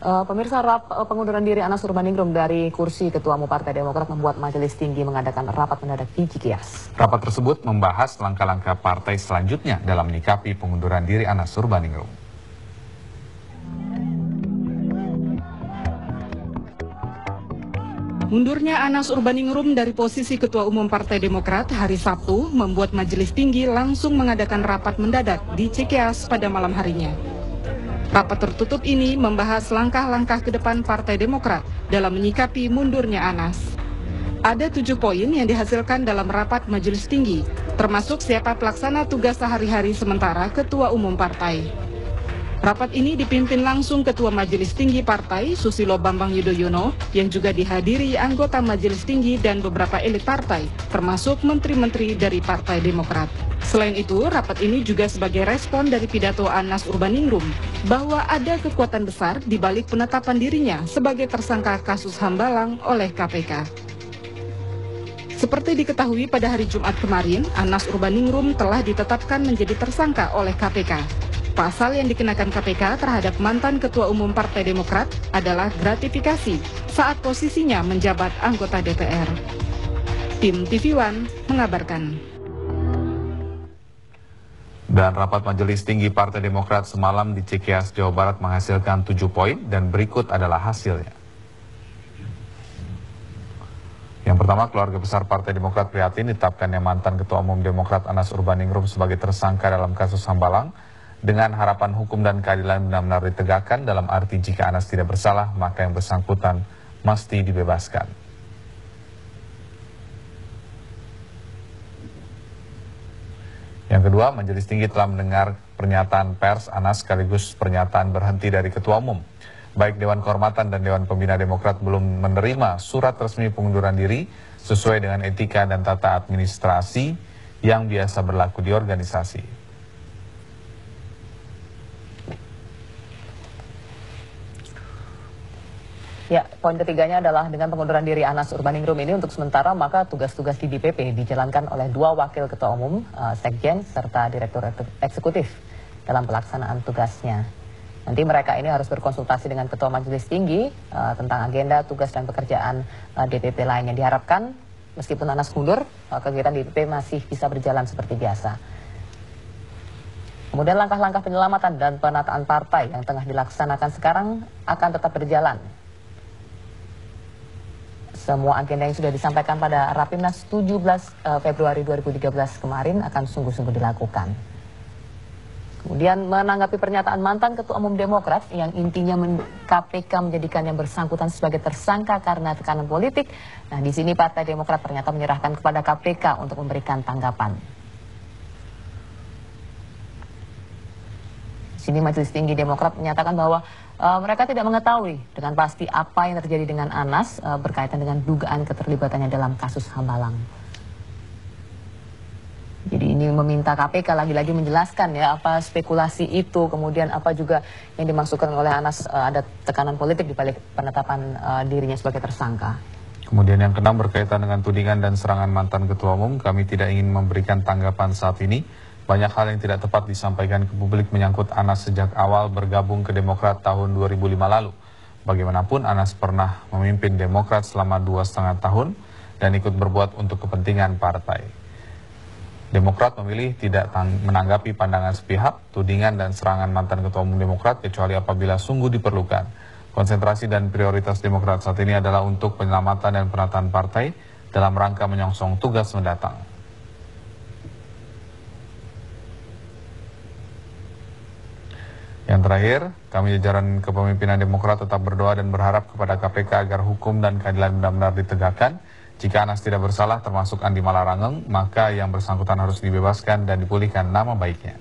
Pemirsa, pengunduran diri Anas Urbaningrum dari kursi Ketua Umum Partai Demokrat membuat Majelis Tinggi mengadakan rapat mendadak di Cikias. Rapat tersebut membahas langkah-langkah partai selanjutnya dalam menyikapi pengunduran diri Anas Urbaningrum. Mundurnya Anas Urbaningrum dari posisi Ketua Umum Partai Demokrat hari Sabtu membuat Majelis Tinggi langsung mengadakan rapat mendadak di Cikias pada malam harinya. Rapat tertutup ini membahas langkah-langkah ke depan Partai Demokrat dalam menyikapi mundurnya Anas. Ada 7 poin yang dihasilkan dalam rapat Majelis Tinggi, termasuk siapa pelaksana tugas sehari-hari sementara Ketua Umum Partai. Rapat ini dipimpin langsung Ketua Majelis Tinggi Partai, Susilo Bambang Yudhoyono, yang juga dihadiri anggota Majelis Tinggi dan beberapa elit partai, termasuk menteri-menteri dari Partai Demokrat. Selain itu, rapat ini juga sebagai respon dari pidato Anas Urbaningrum bahwa ada kekuatan besar di balik penetapan dirinya sebagai tersangka kasus Hambalang oleh KPK. Seperti diketahui pada hari Jumat kemarin, Anas Urbaningrum telah ditetapkan menjadi tersangka oleh KPK. Pasal yang dikenakan KPK terhadap mantan Ketua Umum Partai Demokrat adalah gratifikasi saat posisinya menjabat anggota DPR. Tim TV One mengabarkan. Dan rapat Majelis Tinggi Partai Demokrat semalam di Cikias, Jawa Barat menghasilkan 7 poin dan berikut adalah hasilnya. Yang pertama, keluarga besar Partai Demokrat prihatin ditetapkannya mantan Ketua Umum Demokrat Anas Urbaningrum sebagai tersangka dalam kasus Hambalang dengan harapan hukum dan keadilan benar-benar ditegakkan, dalam arti jika Anas tidak bersalah maka yang bersangkutan mesti dibebaskan. Yang kedua, Majelis Tinggi telah mendengar pernyataan pers Anas sekaligus pernyataan berhenti dari Ketua Umum. Baik Dewan Kehormatan dan Dewan Pembina Demokrat belum menerima surat resmi pengunduran diri sesuai dengan etika dan tata administrasi yang biasa berlaku di organisasi. Ya, poin ketiganya adalah dengan pengunduran diri Anas Urbaningrum ini untuk sementara maka tugas-tugas di DPP dijalankan oleh 2 wakil ketua umum, sekjen serta direktur eksekutif dalam pelaksanaan tugasnya. Nanti mereka ini harus berkonsultasi dengan Ketua Majelis Tinggi tentang agenda, tugas dan pekerjaan DPP lainnya. Diharapkan meskipun Anas mundur, kegiatan DPP masih bisa berjalan seperti biasa. Kemudian langkah-langkah penyelamatan dan penataan partai yang tengah dilaksanakan sekarang akan tetap berjalan. Semua agenda yang sudah disampaikan pada Rapimnas 17 Februari 2013 kemarin akan sungguh-sungguh dilakukan. Kemudian menanggapi pernyataan mantan Ketua Umum Demokrat yang intinya KPK menjadikan yang bersangkutan sebagai tersangka karena tekanan politik. Nah, di sini Partai Demokrat ternyata menyerahkan kepada KPK untuk memberikan tanggapan. Di sini Majelis Tinggi Demokrat menyatakan bahwa mereka tidak mengetahui dengan pasti apa yang terjadi dengan Anas berkaitan dengan dugaan keterlibatannya dalam kasus Hambalang. Jadi ini meminta KPK lagi-lagi menjelaskan ya apa spekulasi itu, kemudian apa juga yang dimaksudkan oleh Anas ada tekanan politik di balik penetapan dirinya sebagai tersangka. Kemudian yang keenam berkaitan dengan tudingan dan serangan mantan Ketua Umum, kami tidak ingin memberikan tanggapan saat ini. Banyak hal yang tidak tepat disampaikan ke publik menyangkut Anas sejak awal bergabung ke Demokrat tahun 2005 lalu. Bagaimanapun Anas pernah memimpin Demokrat selama 2,5 tahun dan ikut berbuat untuk kepentingan partai. Demokrat memilih tidak menanggapi pandangan sepihak, tudingan dan serangan mantan Ketua Umum Demokrat kecuali apabila sungguh diperlukan. Konsentrasi dan prioritas Demokrat saat ini adalah untuk penyelamatan dan penataan partai dalam rangka menyongsong tugas mendatang. Yang terakhir, kami jajaran kepemimpinan Demokrat tetap berdoa dan berharap kepada KPK agar hukum dan keadilan benar-benar ditegakkan. Jika Anas tidak bersalah termasuk Andi Malarangeng, maka yang bersangkutan harus dibebaskan dan dipulihkan nama baiknya.